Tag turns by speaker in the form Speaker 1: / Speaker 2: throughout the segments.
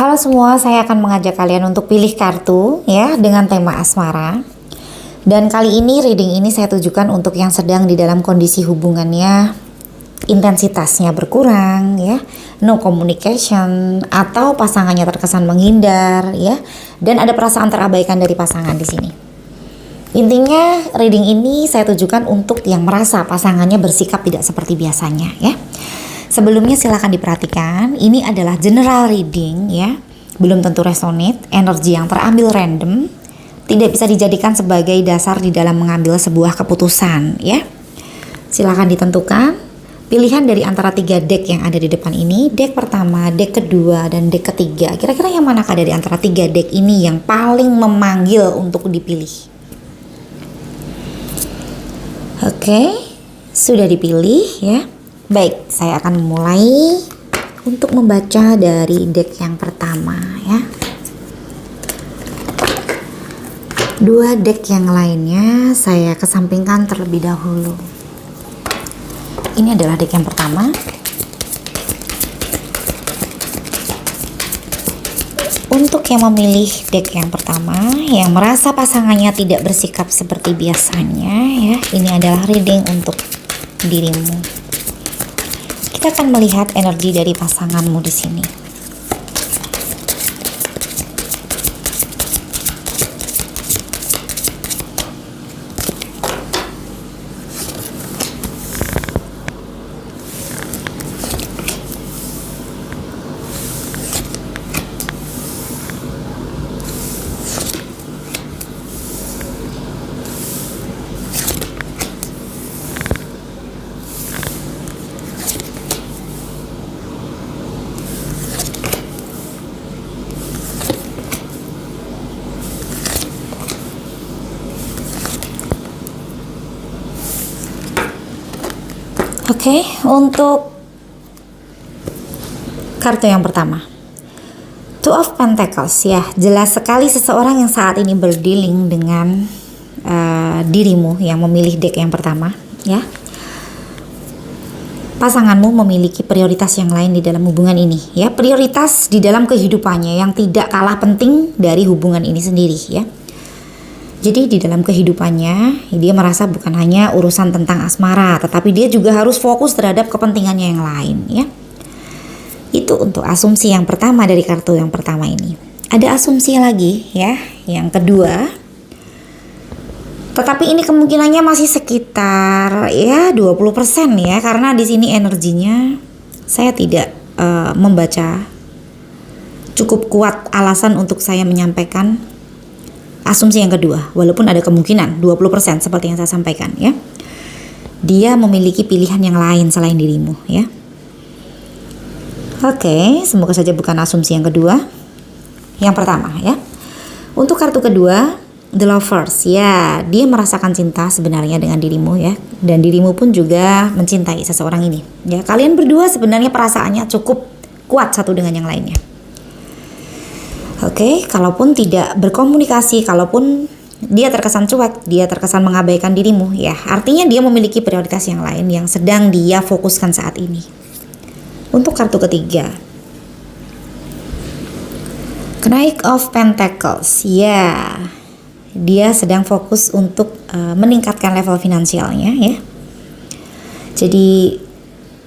Speaker 1: Halo semua, saya akan mengajak kalian untuk pilih kartu ya dengan tema asmara. Dan kali ini reading ini saya tujukan untuk yang sedang di dalam kondisi hubungannya intensitasnya berkurang ya, no communication atau pasangannya terkesan menghindar ya, dan ada perasaan terabaikan dari pasangan di sini. Intinya reading ini saya tujukan untuk yang merasa pasangannya bersikap tidak seperti biasanya ya. Sebelumnya silakan diperhatikan, ini adalah general reading ya, belum tentu resonate, energi yang terambil random, tidak bisa dijadikan sebagai dasar di dalam mengambil sebuah keputusan ya. Silakan ditentukan pilihan dari antara 3 deck yang ada di depan ini, deck pertama, deck kedua, dan deck ketiga. Kira-kira yang manakah dari antara 3 deck ini yang paling memanggil untuk dipilih? Oke, sudah dipilih ya. Baik, saya akan mulai untuk membaca dari deck yang pertama ya. 2 deck yang lainnya saya kesampingkan terlebih dahulu. Ini adalah deck yang pertama. Untuk yang memilih deck yang pertama, yang merasa pasangannya tidak bersikap seperti biasanya ya, ini adalah reading untuk dirimu. Kita akan melihat energi dari pasanganmu di sini. Oke, untuk kartu yang pertama, Two of Pentacles ya, jelas sekali seseorang yang saat ini berdealing dengan dirimu yang memilih deck yang pertama ya. Pasanganmu memiliki prioritas yang lain di dalam hubungan ini ya, prioritas di dalam kehidupannya yang tidak kalah penting dari hubungan ini sendiri ya. Jadi di dalam kehidupannya dia merasa bukan hanya urusan tentang asmara, tetapi dia juga harus fokus terhadap kepentingannya yang lain ya. Itu untuk asumsi yang pertama dari kartu yang pertama ini. Ada asumsi lagi ya, yang kedua. Tetapi ini kemungkinannya masih sekitar ya 20% ya, karena di sini energinya saya tidak membaca cukup kuat alasan untuk saya menyampaikan asumsi yang kedua, walaupun ada kemungkinan 20% seperti yang saya sampaikan ya. Dia memiliki pilihan yang lain selain dirimu ya. Oke, semoga saja bukan asumsi yang kedua. Yang pertama ya. Untuk kartu kedua, The Lovers ya, dia merasakan cinta sebenarnya dengan dirimu ya, dan dirimu pun juga mencintai seseorang ini ya. Kalian berdua sebenarnya perasaannya cukup kuat satu dengan yang lainnya. Oke, kalaupun tidak berkomunikasi, kalaupun dia terkesan cuek, dia terkesan mengabaikan dirimu ya, artinya dia memiliki prioritas yang lain yang sedang dia fokuskan saat ini. Untuk kartu ketiga, Knight of Pentacles ya, dia sedang fokus untuk meningkatkan level finansialnya ya. Jadi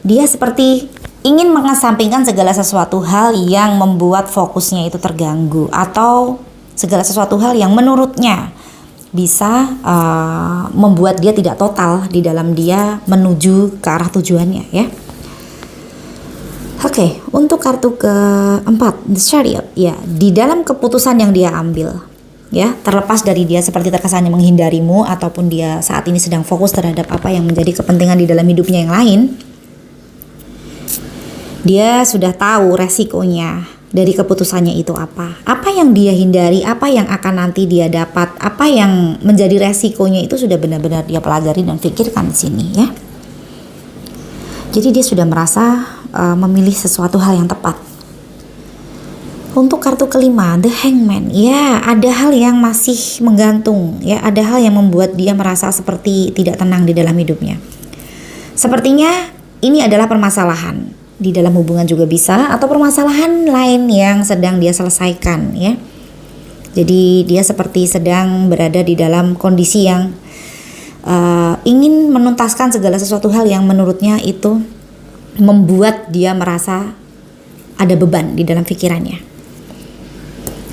Speaker 1: dia seperti ingin mengesampingkan segala sesuatu hal yang membuat fokusnya itu terganggu, atau segala sesuatu hal yang menurutnya bisa membuat dia tidak total di dalam dia menuju ke arah tujuannya ya. Oke, untuk kartu keempat, The Chariot ya, di dalam keputusan yang dia ambil ya, terlepas dari dia seperti terkesannya menghindarimu ataupun dia saat ini sedang fokus terhadap apa yang menjadi kepentingan di dalam hidupnya yang lain, dia sudah tahu resikonya dari keputusannya itu apa yang dia hindari, apa yang akan nanti dia dapat, apa yang menjadi resikonya, itu sudah benar-benar dia pelajari dan pikirkan di sini ya. Jadi dia sudah merasa memilih sesuatu hal yang tepat. Untuk kartu kelima, The Hangman ya, ada hal yang masih menggantung ya, ada hal yang membuat dia merasa seperti tidak tenang di dalam hidupnya. Sepertinya ini adalah permasalahan di dalam hubungan juga bisa, atau permasalahan lain yang sedang dia selesaikan ya. Jadi dia seperti sedang berada di dalam kondisi yang ingin menuntaskan segala sesuatu hal yang menurutnya itu membuat dia merasa ada beban di dalam pikirannya.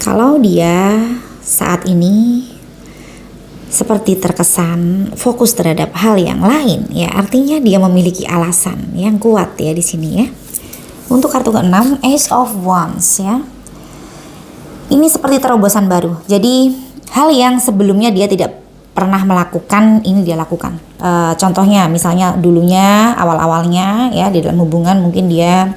Speaker 1: Kalau dia saat ini seperti terkesan fokus terhadap hal yang lain, ya artinya dia memiliki alasan yang kuat ya di sini ya. Untuk kartu ke-6, Ace of Wands ya. Ini seperti terobosan baru. Jadi hal yang sebelumnya dia tidak pernah melakukan, ini dia lakukan. Contohnya misalnya dulunya awal-awalnya ya di dalam hubungan mungkin dia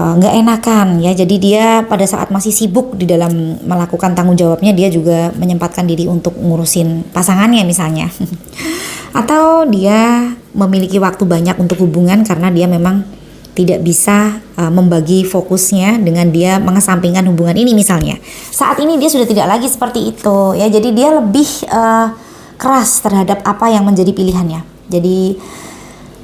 Speaker 1: nggak enakan ya, jadi dia pada saat masih sibuk di dalam melakukan tanggung jawabnya, dia juga menyempatkan diri untuk ngurusin pasangannya misalnya. Atau dia memiliki waktu banyak untuk hubungan karena dia memang tidak bisa membagi fokusnya dengan dia mengesampingkan hubungan ini misalnya. Saat ini dia sudah tidak lagi seperti itu ya, jadi dia lebih keras terhadap apa yang menjadi pilihannya. Jadi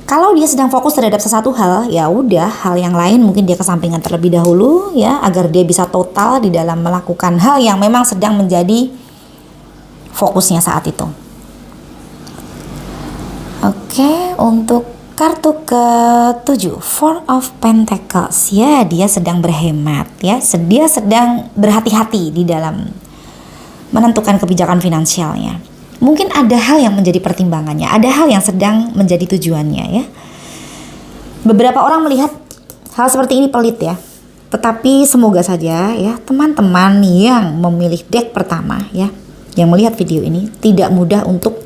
Speaker 1: kalau dia sedang fokus terhadap sesuatu hal, ya udah, hal yang lain mungkin dia kesampingkan terlebih dahulu ya, agar dia bisa total di dalam melakukan hal yang memang sedang menjadi fokusnya saat itu. Oke, untuk kartu ke-7, Four of Pentacles ya, dia sedang berhemat ya, dia sedang berhati-hati di dalam menentukan kebijakan finansialnya. Mungkin ada hal yang menjadi pertimbangannya, ada hal yang sedang menjadi tujuannya ya. Beberapa orang melihat hal seperti ini pelit ya. Tetapi semoga saja ya teman-teman yang memilih deck pertama ya, yang melihat video ini tidak mudah untuk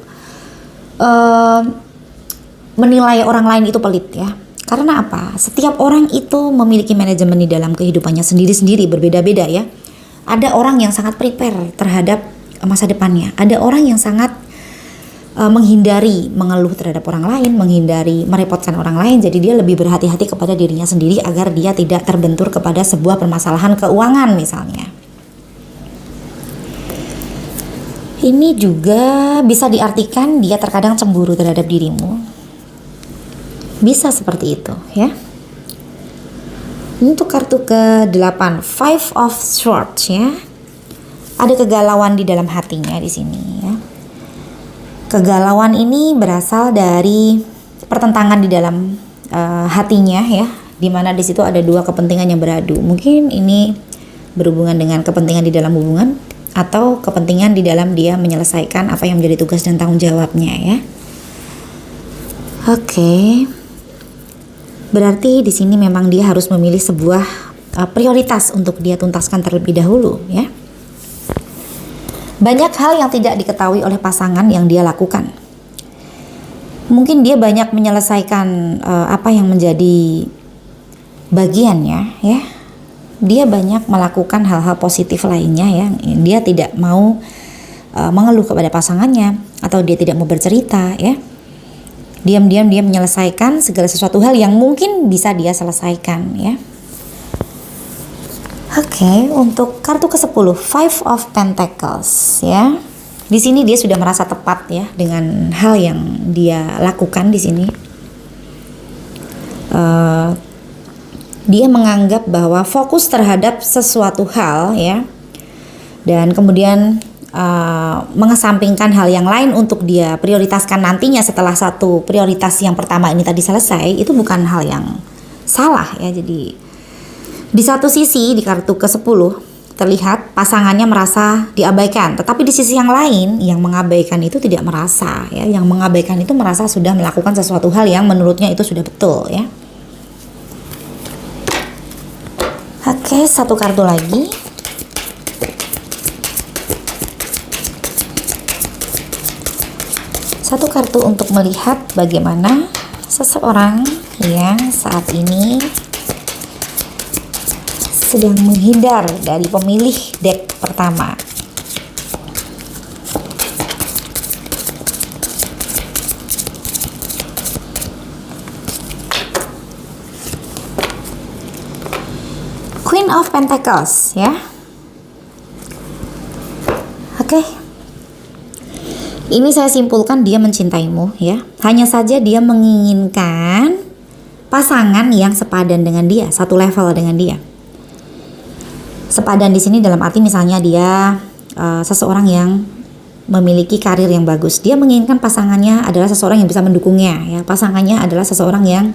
Speaker 1: menilai orang lain itu pelit ya. Karena apa? Setiap orang itu memiliki manajemen di dalam kehidupannya sendiri-sendiri, berbeda-beda ya. Ada orang yang sangat prepare terhadap masa depannya. Ada orang yang sangat menghindari mengeluh terhadap orang lain, menghindari merepotkan orang lain. Jadi dia lebih berhati-hati kepada dirinya sendiri agar dia tidak terbentur kepada sebuah permasalahan keuangan misalnya. Ini juga bisa diartikan dia terkadang cemburu terhadap dirimu. Bisa seperti itu ya. Untuk kartu ke-8, Five of Swords ya. Ada kegalauan di dalam hatinya di sini ya. Kegalauan ini berasal dari pertentangan di dalam hatinya ya, dimana di situ ada dua kepentingan yang beradu. Mungkin ini berhubungan dengan kepentingan di dalam hubungan atau kepentingan di dalam dia menyelesaikan apa yang menjadi tugas dan tanggung jawabnya ya. Oke. Berarti di sini memang dia harus memilih sebuah prioritas untuk dia tuntaskan terlebih dahulu ya. Banyak hal yang tidak diketahui oleh pasangan yang dia lakukan. Mungkin dia banyak menyelesaikan apa yang menjadi bagiannya ya. Dia banyak melakukan hal-hal positif lainnya ya. Dia tidak mau mengeluh kepada pasangannya atau dia tidak mau bercerita ya. Diam-diam dia menyelesaikan segala sesuatu hal yang mungkin bisa dia selesaikan ya. Oke, untuk kartu ke-10, Five of Pentacles ya. Di sini dia sudah merasa tepat ya dengan hal yang dia lakukan di sini. Dia menganggap bahwa fokus terhadap sesuatu hal ya, dan kemudian mengesampingkan hal yang lain untuk dia prioritaskan nantinya setelah satu prioritas yang pertama ini tadi selesai, itu bukan hal yang salah ya. Jadi di satu sisi di kartu ke-10 terlihat pasangannya merasa diabaikan, tetapi di sisi yang lain yang mengabaikan itu tidak merasa ya. Yang mengabaikan itu merasa sudah melakukan sesuatu hal yang menurutnya itu sudah betul ya. Oke, satu kartu lagi. Satu kartu untuk melihat bagaimana seseorang yang saat ini sedang menghindar dari pemilih deck pertama. Queen of Pentacles ya. Oke. Ini saya simpulkan dia mencintaimu ya. Hanya saja dia menginginkan pasangan yang sepadan dengan dia, satu level dengan dia. Sepadan di sini dalam arti misalnya dia seseorang yang memiliki karir yang bagus. Dia menginginkan pasangannya adalah seseorang yang bisa mendukungnya, ya. Pasangannya adalah seseorang yang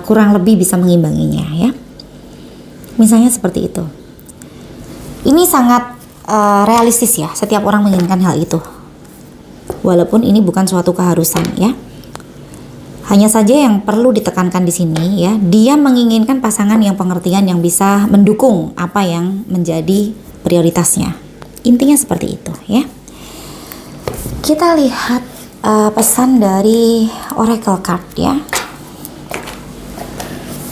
Speaker 1: kurang lebih bisa mengimbanginya, ya. Misalnya seperti itu. Ini sangat realistis ya, setiap orang menginginkan hal itu. Walaupun ini bukan suatu keharusan, ya. Hanya saja yang perlu ditekankan di sini, ya, dia menginginkan pasangan yang pengertian, yang bisa mendukung apa yang menjadi prioritasnya. Intinya seperti itu, ya. Kita lihat pesan dari Oracle Card, ya.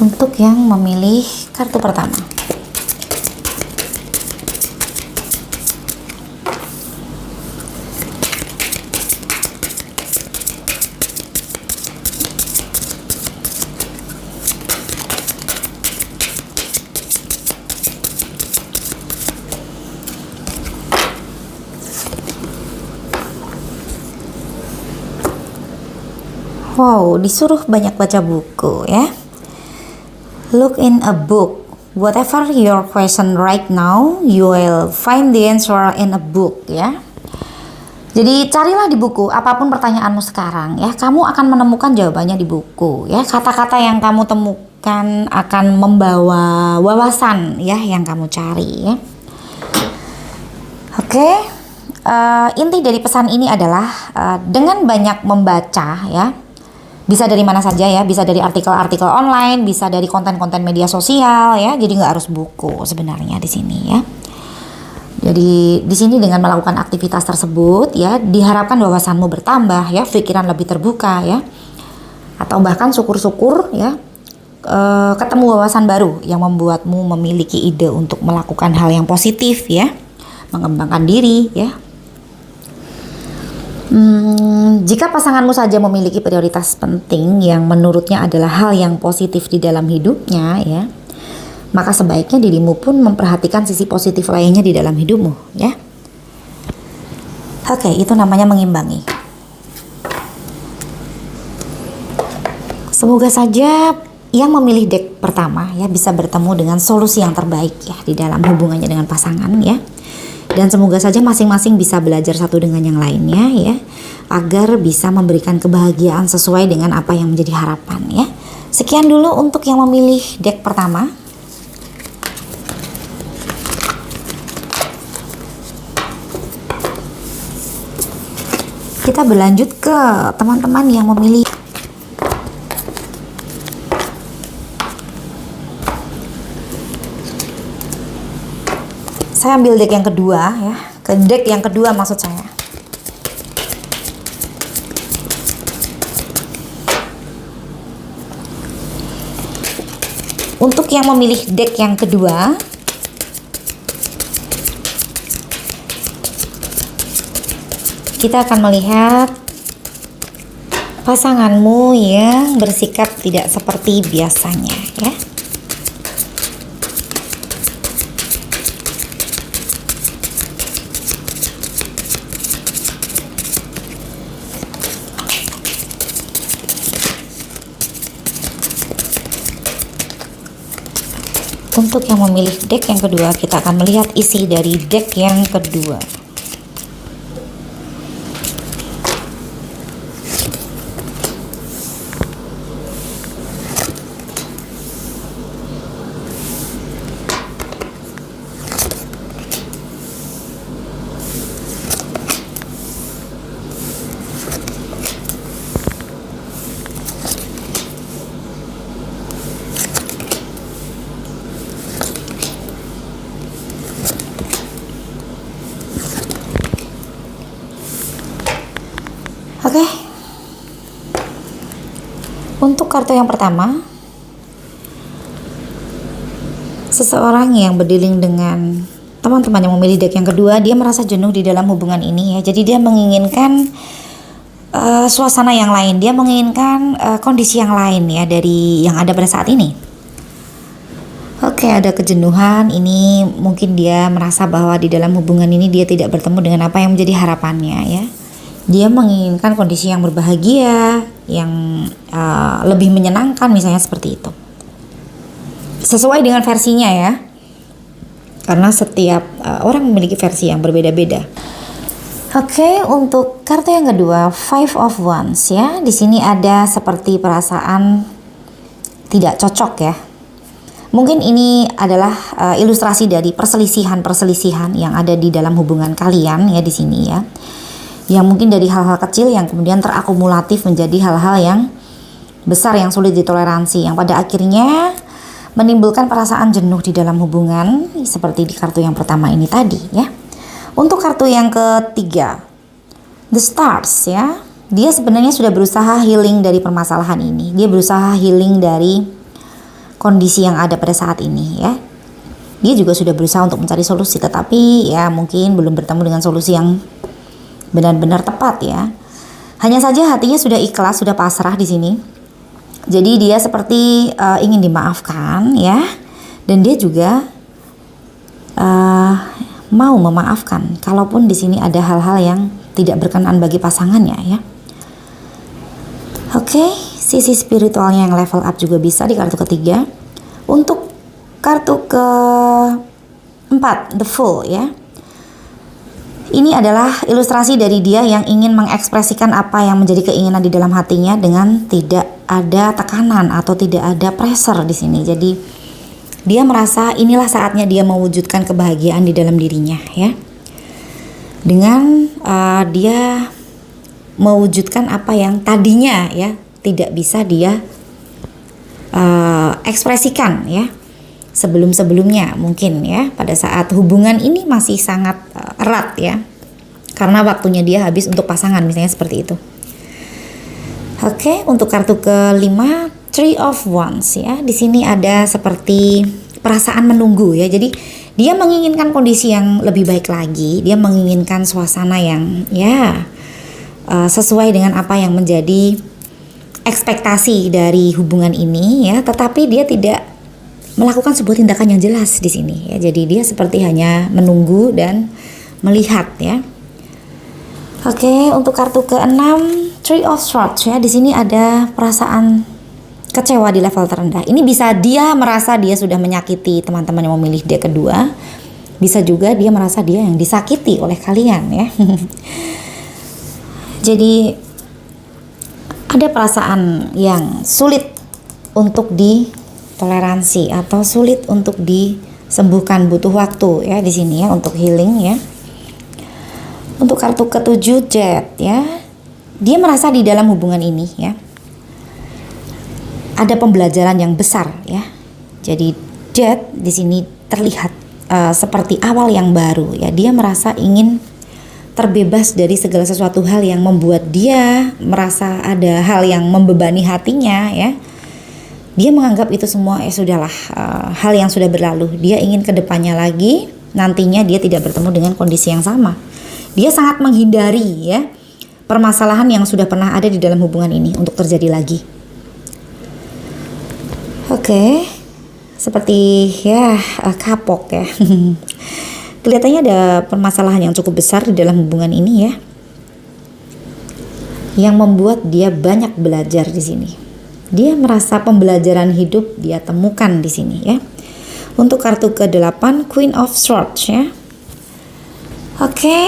Speaker 1: Untuk yang memilih kartu pertama. Wow, disuruh banyak baca buku, ya. Look in a book. Whatever your question right now, you will find the answer in a book, ya. Jadi carilah di buku apapun pertanyaanmu sekarang, ya. Kamu akan menemukan jawabannya di buku, ya. Kata-kata yang kamu temukan akan membawa wawasan, ya, yang kamu cari, ya. Oke. Inti dari pesan ini adalah dengan banyak membaca, ya. Bisa dari mana saja, ya, bisa dari artikel-artikel online, bisa dari konten-konten media sosial, ya. Jadi nggak harus buku sebenarnya di sini, ya. Jadi di sini dengan melakukan aktivitas tersebut, ya, diharapkan wawasanmu bertambah, ya, pikiran lebih terbuka, ya. Atau bahkan syukur-syukur, ya, ketemu wawasan baru yang membuatmu memiliki ide untuk melakukan hal yang positif, ya, mengembangkan diri, ya. Jika pasanganmu saja memiliki prioritas penting yang menurutnya adalah hal yang positif di dalam hidupnya, ya, maka sebaiknya dirimu pun memperhatikan sisi positif lainnya di dalam hidupmu, ya. Oke, itu namanya mengimbangi. Semoga saja yang memilih deck pertama, ya, bisa bertemu dengan solusi yang terbaik, ya, di dalam hubungannya dengan pasangan, ya. Dan semoga saja masing-masing bisa belajar satu dengan yang lainnya, ya, agar bisa memberikan kebahagiaan sesuai dengan apa yang menjadi harapan, ya. Sekian dulu untuk yang memilih deck pertama. Kita berlanjut ke teman-teman yang memilih saya ambil deck yang kedua, ya. Ke deck yang kedua maksud saya. Untuk yang memilih deck yang kedua, kita akan melihat pasanganmu yang bersikap tidak seperti biasanya, ya. Untuk yang memilih deck yang kedua, kita akan melihat isi dari deck yang kedua. Oke. Untuk kartu yang pertama, seseorang yang berdealing dengan teman-teman yang memilih deck yang kedua, dia merasa jenuh di dalam hubungan ini, ya. Jadi dia menginginkan suasana yang lain, dia menginginkan kondisi yang lain, ya, dari yang ada pada saat ini. Oke, ada kejenuhan. Ini mungkin dia merasa bahwa di dalam hubungan ini dia tidak bertemu dengan apa yang menjadi harapannya, ya. Dia menginginkan kondisi yang berbahagia, yang lebih menyenangkan misalnya seperti itu. Sesuai dengan versinya ya. Karena setiap orang memiliki versi yang berbeda-beda. Oke, untuk kartu yang kedua, Five of Wands ya. Di sini ada seperti perasaan tidak cocok ya. Mungkin ini adalah ilustrasi dari perselisihan-perselisihan yang ada di dalam hubungan kalian ya di sini ya. Yang mungkin dari hal-hal kecil yang kemudian terakumulatif menjadi hal-hal yang besar yang sulit ditoleransi, yang pada akhirnya menimbulkan perasaan jenuh di dalam hubungan seperti di kartu yang pertama ini tadi ya. Untuk kartu yang ketiga, The Stars ya, dia sebenarnya sudah berusaha healing dari permasalahan ini. Dia berusaha healing dari kondisi yang ada pada saat ini ya. Dia juga sudah berusaha untuk mencari solusi, tetapi ya mungkin belum bertemu dengan solusi yang benar-benar tepat ya. Hanya saja hatinya sudah ikhlas, sudah pasrah di sini. Jadi dia seperti ingin dimaafkan ya, dan dia juga mau memaafkan. Kalaupun di sini ada hal-hal yang tidak berkenan bagi pasangannya ya. Oke, sisi spiritualnya yang level up juga bisa di kartu ketiga. Untuk kartu keempat, The Fool ya. Ini adalah ilustrasi dari dia yang ingin mengekspresikan apa yang menjadi keinginan di dalam hatinya dengan tidak ada tekanan atau tidak ada pressure di sini. Jadi dia merasa inilah saatnya dia mewujudkan kebahagiaan di dalam dirinya ya. Dengan dia mewujudkan apa yang tadinya ya tidak bisa dia ekspresikan ya sebelum-sebelumnya mungkin ya, pada saat hubungan ini masih sangat erat ya, karena waktunya dia habis untuk pasangan misalnya seperti itu. Oke, untuk kartu kelima, Three of Wands ya. Di sini ada seperti perasaan menunggu ya. Jadi dia menginginkan kondisi yang lebih baik lagi, dia menginginkan suasana yang ya sesuai dengan apa yang menjadi ekspektasi dari hubungan ini ya, tetapi dia tidak melakukan sebuah tindakan yang jelas di sini ya. Jadi dia seperti hanya menunggu dan melihat ya. Oke, untuk kartu keenam, Three of Swords ya. Di sini ada perasaan kecewa di level terendah. Ini bisa dia merasa dia sudah menyakiti teman-teman yang memilih dia kedua. Bisa juga dia merasa dia yang disakiti oleh kalian ya. Jadi ada perasaan yang sulit untuk toleransi atau sulit untuk disembuhkan, butuh waktu ya di sini ya untuk healing ya. Untuk kartu ketujuh, Jet ya, dia merasa di dalam hubungan ini ya ada pembelajaran yang besar ya. Jadi Jet di sini terlihat seperti awal yang baru ya. Dia merasa ingin terbebas dari segala sesuatu hal yang membuat dia merasa ada hal yang membebani hatinya ya. Dia menganggap itu semua sudahlah hal yang sudah berlalu. Dia ingin ke depannya lagi, nantinya dia tidak bertemu dengan kondisi yang sama. Dia sangat menghindari ya permasalahan yang sudah pernah ada di dalam hubungan ini untuk terjadi lagi. Oke, seperti ya kapok ya. Kelihatannya ada permasalahan yang cukup besar di dalam hubungan ini ya, yang membuat dia banyak belajar di sini. Dia merasa pembelajaran hidup dia temukan di sini ya. Untuk kartu ke-8, Queen of Swords ya. Oke,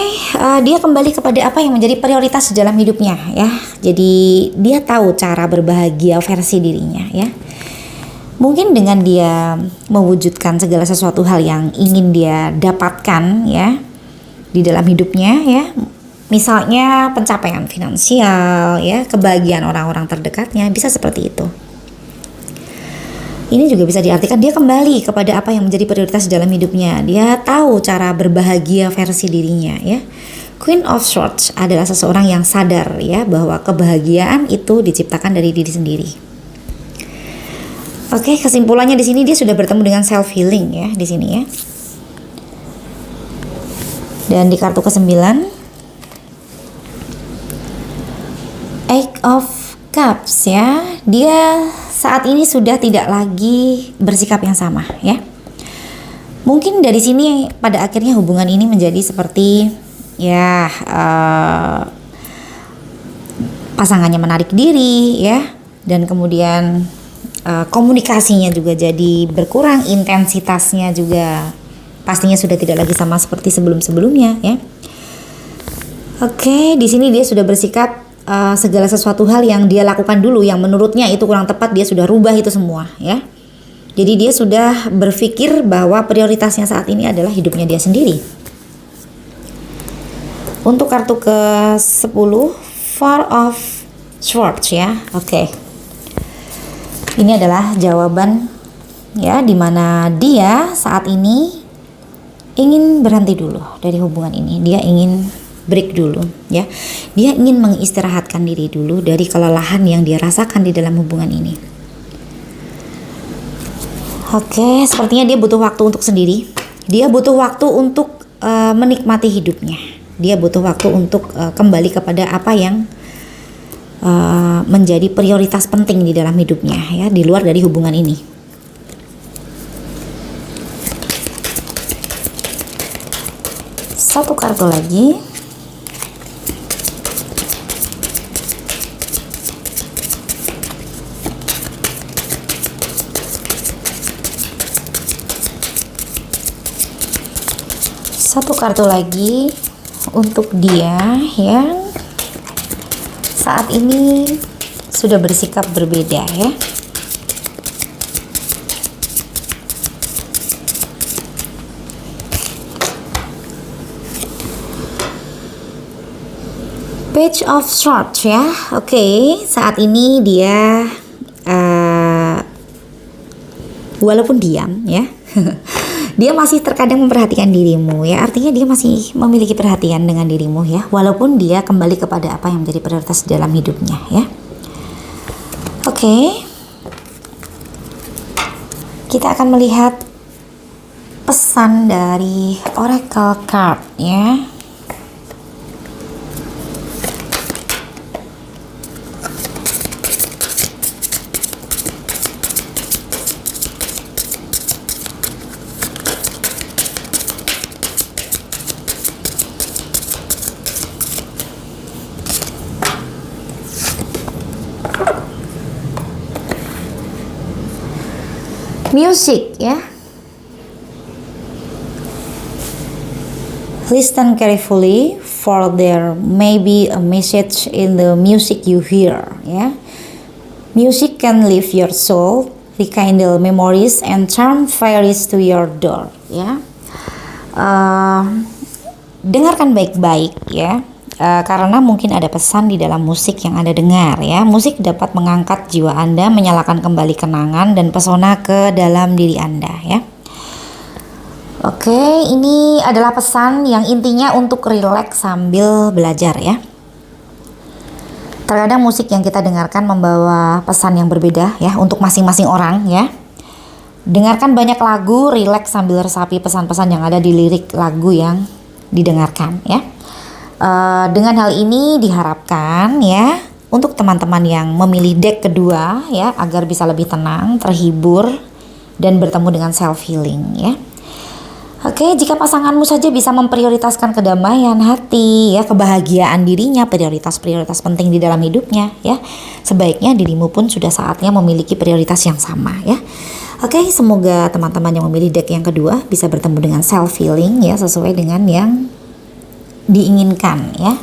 Speaker 1: dia kembali kepada apa yang menjadi prioritas dalam hidupnya ya. Jadi dia tahu cara berbahagia versi dirinya ya. Mungkin dengan dia mewujudkan segala sesuatu hal yang ingin dia dapatkan ya di dalam hidupnya ya. Misalnya pencapaian finansial ya, kebahagiaan orang-orang terdekatnya, bisa seperti itu. Ini juga bisa diartikan dia kembali kepada apa yang menjadi prioritas dalam hidupnya. Dia tahu cara berbahagia versi dirinya ya. Queen of Swords adalah seseorang yang sadar ya bahwa kebahagiaan itu diciptakan dari diri sendiri. Oke, kesimpulannya di sini dia sudah bertemu dengan self healing ya di sini ya. Dan di kartu ke-9, Eight of Cups ya, dia saat ini sudah tidak lagi bersikap yang sama ya. Mungkin dari sini pada akhirnya hubungan ini menjadi seperti ya pasangannya menarik diri ya, dan kemudian komunikasinya juga jadi berkurang, intensitasnya juga pastinya sudah tidak lagi sama seperti sebelum-sebelumnya ya. Oke, di sini dia sudah bersikap segala sesuatu hal yang dia lakukan dulu yang menurutnya itu kurang tepat, dia sudah rubah itu semua ya. Jadi dia sudah berpikir bahwa prioritasnya saat ini adalah hidupnya dia sendiri. Untuk kartu ke-10, Four of Swords ya. Oke. Ini adalah jawaban ya, dimana dia saat ini ingin berhenti dulu dari hubungan ini. Dia ingin break dulu ya. Dia ingin mengistirahatkan diri dulu dari kelelahan yang dia rasakan di dalam hubungan ini. Oke, sepertinya dia butuh waktu untuk sendiri. Dia butuh waktu untuk menikmati hidupnya. Dia butuh waktu untuk kembali kepada apa yang menjadi prioritas penting di dalam hidupnya ya, di luar dari hubungan ini. Satu kartu lagi. Satu kartu lagi untuk dia yang saat ini sudah bersikap berbeda ya. Page of Swords ya. Oke, saat ini dia walaupun diam ya. Dia masih terkadang memperhatikan dirimu ya, artinya dia masih memiliki perhatian dengan dirimu ya, walaupun dia kembali kepada apa yang menjadi prioritas dalam hidupnya ya. Oke. Kita akan melihat pesan dari Oracle Card ya. Music ya. Listen carefully, for there may be a message in the music you hear ya. Music can lift your soul, rekindle memories, and charm fairies to your door ya. Dengarkan baik-baik ya. Karena mungkin ada pesan di dalam musik yang Anda dengar ya. Musik dapat mengangkat jiwa Anda, menyalakan kembali kenangan dan pesona ke dalam diri Anda ya. Oke, ini adalah pesan yang intinya untuk rileks sambil belajar ya. Terkadang musik yang kita dengarkan membawa pesan yang berbeda ya untuk masing-masing orang ya. Dengarkan banyak lagu, rileks sambil resapi pesan-pesan yang ada di lirik lagu yang didengarkan ya. Dengan hal ini diharapkan ya untuk teman-teman yang memilih deck kedua ya, agar bisa lebih tenang, terhibur, dan bertemu dengan self healing ya. Oke, jika pasanganmu saja bisa memprioritaskan kedamaian hati ya, kebahagiaan dirinya, prioritas-prioritas penting di dalam hidupnya ya, sebaiknya dirimu pun sudah saatnya memiliki prioritas yang sama ya. Oke, semoga teman-teman yang memilih deck yang kedua bisa bertemu dengan self healing ya, sesuai dengan yang diinginkan ya.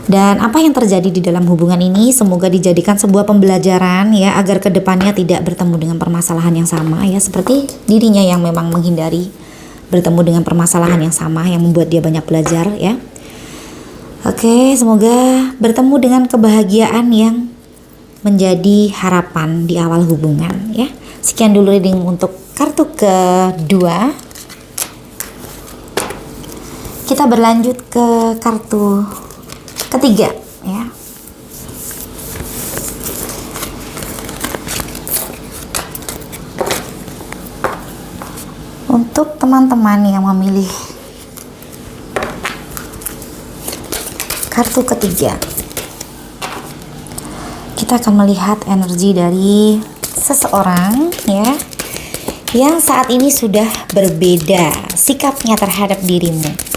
Speaker 1: Dan apa yang terjadi di dalam hubungan ini semoga dijadikan sebuah pembelajaran ya, agar kedepannya tidak bertemu dengan permasalahan yang sama ya, seperti dirinya yang memang menghindari bertemu dengan permasalahan yang sama yang membuat dia banyak belajar ya. Oke, semoga bertemu dengan kebahagiaan yang menjadi harapan di awal hubungan ya. Sekian dulu reading untuk kartu kedua. Kita berlanjut ke kartu ketiga ya. Untuk teman-teman yang memilih kartu ketiga, kita akan melihat energi dari seseorang ya, yang saat ini sudah berbeda sikapnya terhadap dirimu.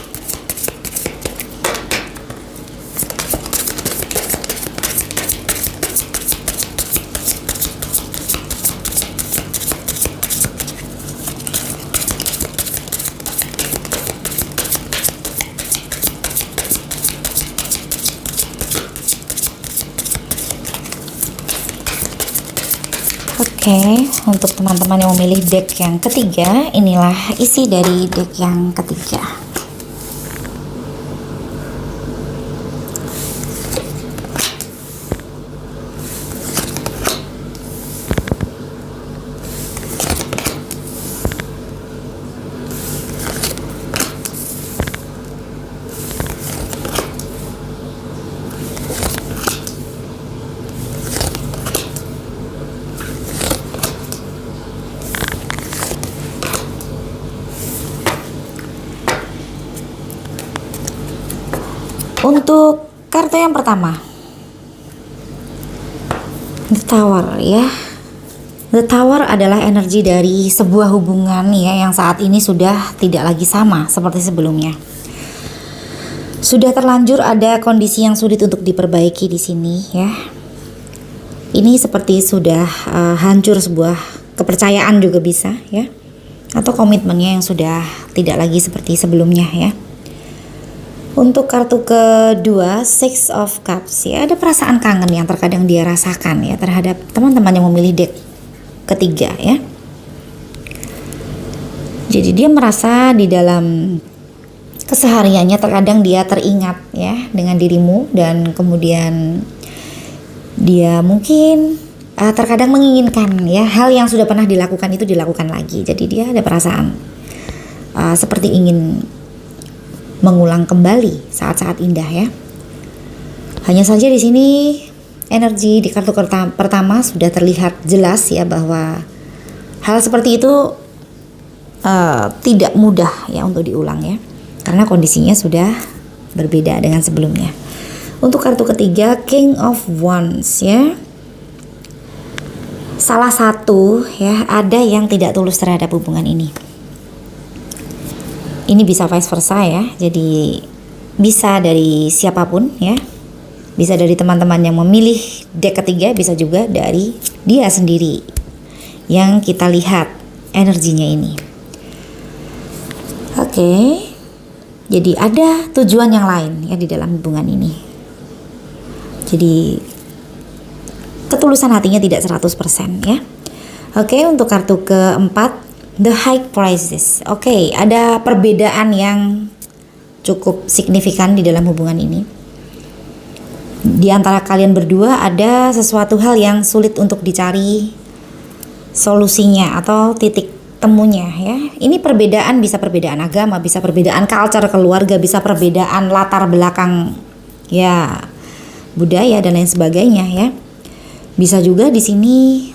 Speaker 1: Oke, untuk teman-teman yang memilih deck yang ketiga, inilah isi dari deck yang ketiga. Untuk kartu yang pertama, The Tower ya. The Tower adalah energi dari sebuah hubungan ya yang saat ini sudah tidak lagi sama seperti sebelumnya. Sudah terlanjur ada kondisi yang sulit untuk diperbaiki di sini ya. Ini seperti sudah hancur sebuah kepercayaan juga bisa ya. Atau komitmennya yang sudah tidak lagi seperti sebelumnya ya. Untuk kartu kedua, Six of Cups ya, ada perasaan kangen yang terkadang dia rasakan ya terhadap teman-teman yang memilih deck ketiga ya. Jadi dia merasa di dalam kesehariannya terkadang dia teringat ya dengan dirimu, dan kemudian dia mungkin terkadang menginginkan ya hal yang sudah pernah dilakukan itu dilakukan lagi. Jadi dia ada perasaan seperti ingin mengulang kembali saat-saat indah ya. Hanya saja di sini energi di kartu pertama sudah terlihat jelas ya bahwa hal seperti itu tidak mudah ya untuk diulang ya, karena kondisinya sudah berbeda dengan sebelumnya. Untuk kartu ketiga, King of Wands ya. Salah satu ya ada yang tidak tulus terhadap hubungan ini. Ini bisa vice versa ya, jadi bisa dari siapapun ya, bisa dari teman-teman yang memilih deck ketiga, bisa juga dari dia sendiri yang kita lihat energinya ini. Oke, jadi ada tujuan yang lain ya di dalam hubungan ini. Jadi ketulusan hatinya tidak 100% ya. Oke, untuk kartu keempat, The High Prices. Oke, ada perbedaan yang cukup signifikan di dalam hubungan ini. Di antara kalian berdua ada sesuatu hal yang sulit untuk dicari solusinya atau titik temunya ya. Ini perbedaan, bisa perbedaan agama, bisa perbedaan culture keluarga, bisa perbedaan latar belakang ya budaya dan lain sebagainya ya. Bisa juga di sini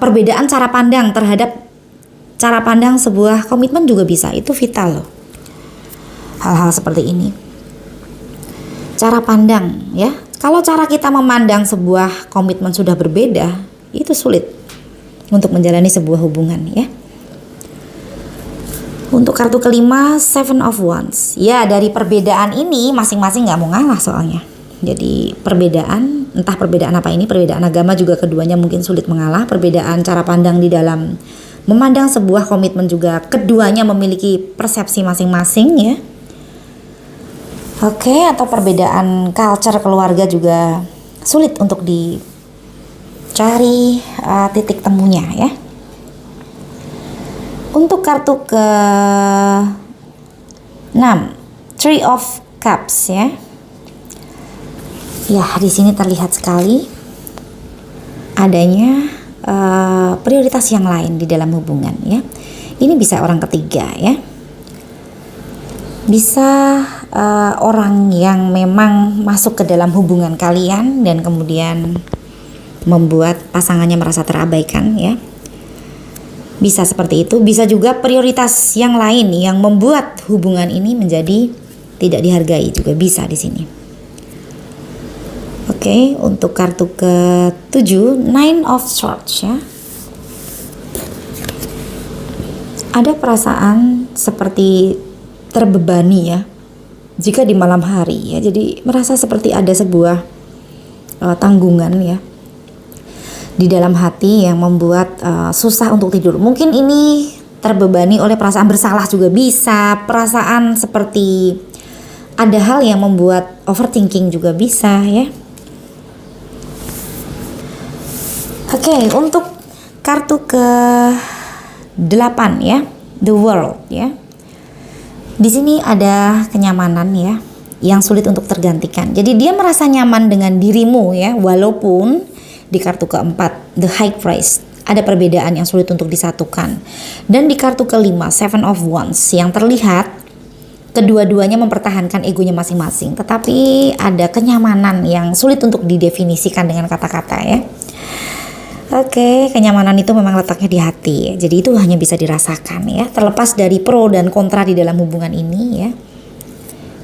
Speaker 1: perbedaan cara pandang terhadap cara pandang sebuah komitmen juga bisa, itu vital loh. Hal-hal seperti ini. Cara pandang ya. Kalau cara kita memandang sebuah komitmen sudah berbeda, itu sulit untuk menjalani sebuah hubungan ya. Untuk kartu kelima, Seven of Wands. Ya, dari perbedaan ini masing-masing gak mau ngalah soalnya. Jadi perbedaan, entah perbedaan apa ini, perbedaan agama juga keduanya mungkin sulit mengalah. Perbedaan cara pandang di dalam memandang sebuah komitmen juga keduanya memiliki persepsi masing-masing ya. Oke, atau perbedaan culture keluarga juga sulit untuk dicari titik temunya ya. Untuk kartu ke-6, Three of Cups ya. Ya, di sini terlihat sekali adanya prioritas yang lain di dalam hubungan ya. Ini bisa orang ketiga ya. Bisa orang yang memang masuk ke dalam hubungan kalian dan kemudian membuat pasangannya merasa terabaikan ya. Bisa seperti itu. Bisa juga prioritas yang lain yang membuat hubungan ini menjadi tidak dihargai juga bisa di sini. Oke, untuk kartu ke-7, Nine of Swords ya. Ada perasaan seperti terbebani ya jika di malam hari ya. Jadi merasa seperti ada sebuah tanggungan ya di dalam hati yang membuat susah untuk tidur. Mungkin ini terbebani oleh perasaan bersalah juga bisa, perasaan seperti ada hal yang membuat overthinking juga bisa ya. Oke, untuk kartu ke 8 ya, the world ya. Di sini ada kenyamanan ya, yang sulit untuk tergantikan. Jadi dia merasa nyaman dengan dirimu ya, walaupun di kartu keempat, the high price, ada perbedaan yang sulit untuk disatukan. Dan di kartu kelima, seven of wands, yang terlihat kedua-duanya mempertahankan egonya masing-masing, tetapi ada kenyamanan yang sulit untuk didefinisikan dengan kata-kata ya. Oke, kenyamanan itu memang letaknya di hati. Jadi itu hanya bisa dirasakan ya, terlepas dari pro dan kontra di dalam hubungan ini ya.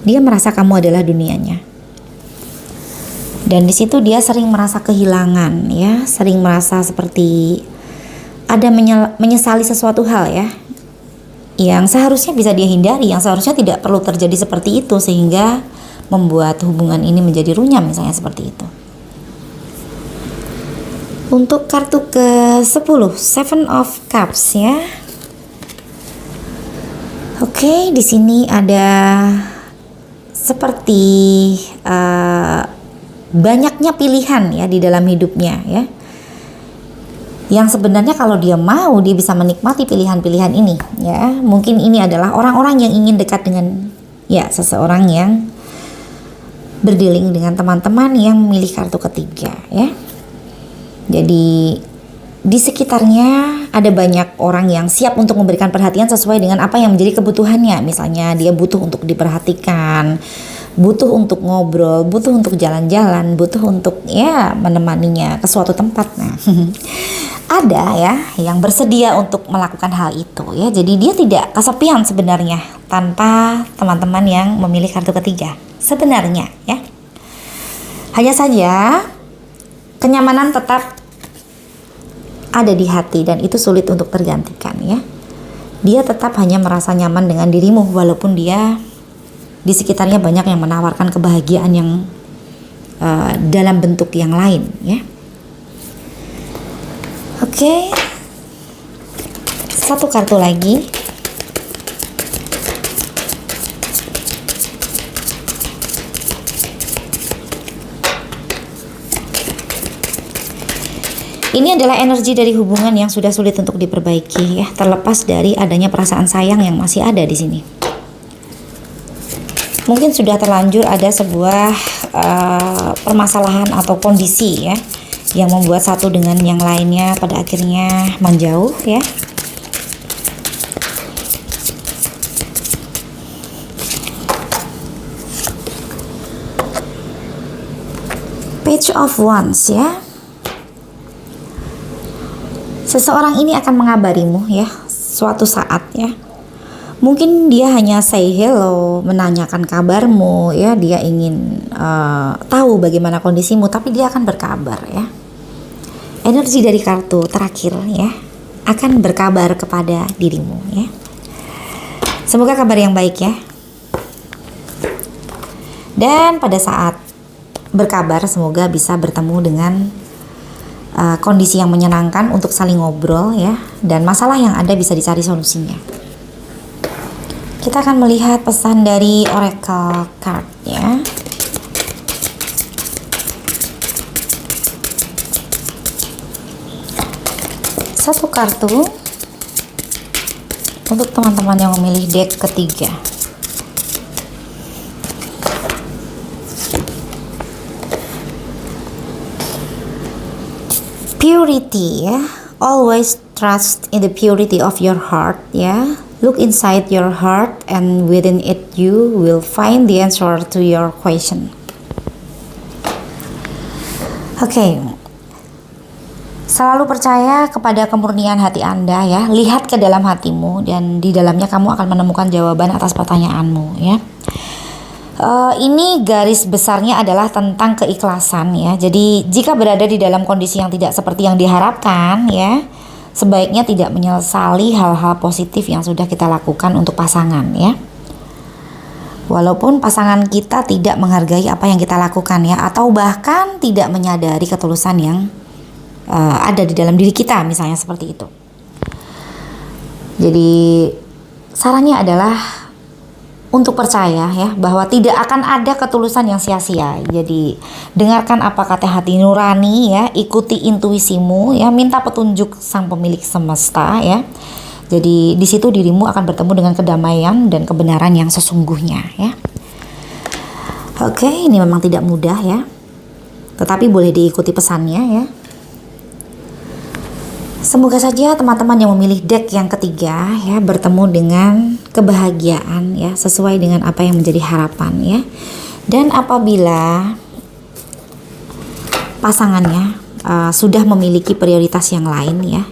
Speaker 1: Dia merasa kamu adalah dunianya. Dan di situ dia sering merasa kehilangan ya, sering merasa seperti ada menyesali sesuatu hal ya, yang seharusnya bisa dia hindari, yang seharusnya tidak perlu terjadi seperti itu, sehingga membuat hubungan ini menjadi runyam misalnya seperti itu. Untuk kartu ke-10, Seven of Cups ya. Oke, di sini ada seperti banyaknya pilihan ya di dalam hidupnya ya. Yang sebenarnya kalau dia mau, dia bisa menikmati pilihan-pilihan ini ya. Mungkin ini adalah orang-orang yang ingin dekat dengan ya seseorang yang berdealing dengan teman-teman yang memilih kartu ketiga ya. Jadi di sekitarnya ada banyak orang yang siap untuk memberikan perhatian sesuai dengan apa yang menjadi kebutuhannya. Misalnya dia butuh untuk diperhatikan, butuh untuk ngobrol, butuh untuk jalan-jalan, butuh untuk ya menemaninya ke suatu tempat. Nah, ada ya yang bersedia untuk melakukan hal itu ya. Jadi dia tidak kesepian sebenarnya tanpa teman-teman yang memilih kartu ketiga. Sebenarnya ya. Hanya saja kenyamanan tetap ada di hati dan itu sulit untuk tergantikan ya. Dia tetap hanya merasa nyaman dengan dirimu walaupun dia di sekitarnya banyak yang menawarkan kebahagiaan yang dalam bentuk yang lain ya. Oke. Satu kartu lagi. Ini adalah energi dari hubungan yang sudah sulit untuk diperbaiki ya, terlepas dari adanya perasaan sayang yang masih ada di sini. Mungkin sudah terlanjur ada sebuah permasalahan atau kondisi ya yang membuat satu dengan yang lainnya pada akhirnya menjauh ya. Page of Wands ya. Seseorang ini akan mengabarimu ya suatu saat ya. Mungkin dia hanya say hello, menanyakan kabarmu ya, dia ingin tahu bagaimana kondisimu, tapi dia akan berkabar ya. Energi dari kartu terakhir ya akan berkabar kepada dirimu ya. Semoga kabar yang baik ya. Dan pada saat berkabar semoga bisa bertemu dengan kondisi yang menyenangkan untuk saling ngobrol ya, dan masalah yang ada bisa dicari solusinya. Kita akan melihat pesan dari Oracle card ya. Satu kartu untuk teman-teman yang memilih deck ketiga. Purity ya, always trust in the purity of your heart ya. Look inside your heart and within it you will find the answer to your question. Oke. Selalu percaya kepada kemurnian hati Anda ya. Lihat ke dalam hatimu dan di dalamnya kamu akan menemukan jawaban atas pertanyaanmu ya. Ini garis besarnya adalah tentang keikhlasan ya. Jadi jika berada di dalam kondisi yang tidak seperti yang diharapkan ya, sebaiknya tidak menyesali hal-hal positif yang sudah kita lakukan untuk pasangan ya. Walaupun pasangan kita tidak menghargai apa yang kita lakukan ya, atau bahkan tidak menyadari ketulusan yang ada di dalam diri kita misalnya seperti itu. Jadi sarannya adalah untuk percaya ya bahwa tidak akan ada ketulusan yang sia-sia. Jadi dengarkan apa kata hati nurani ya, ikuti intuisimu ya, minta petunjuk sang pemilik semesta ya. Jadi di situ dirimu akan bertemu dengan kedamaian dan kebenaran yang sesungguhnya ya. Oke, ini memang tidak mudah ya. Tetapi boleh diikuti pesannya ya. Semoga saja teman-teman yang memilih deck yang ketiga ya bertemu dengan kebahagiaan ya, sesuai dengan apa yang menjadi harapan ya. Dan apabila pasangannya sudah memiliki prioritas yang lain ya,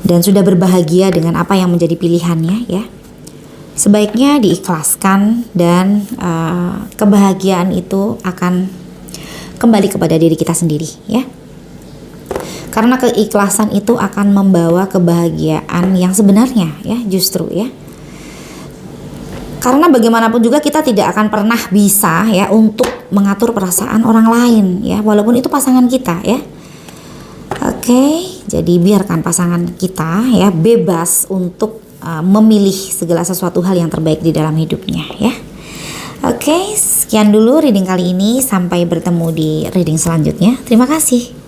Speaker 1: dan sudah berbahagia dengan apa yang menjadi pilihannya ya, sebaiknya diikhlaskan dan kebahagiaan itu akan kembali kepada diri kita sendiri ya. Karena keikhlasan itu akan membawa kebahagiaan yang sebenarnya ya, justru ya. Karena bagaimanapun juga kita tidak akan pernah bisa ya untuk mengatur perasaan orang lain ya, walaupun itu pasangan kita ya. Oke, jadi biarkan pasangan kita ya bebas untuk memilih segala sesuatu hal yang terbaik di dalam hidupnya ya. Oke, sekian dulu reading kali ini, sampai bertemu di reading selanjutnya. Terima kasih.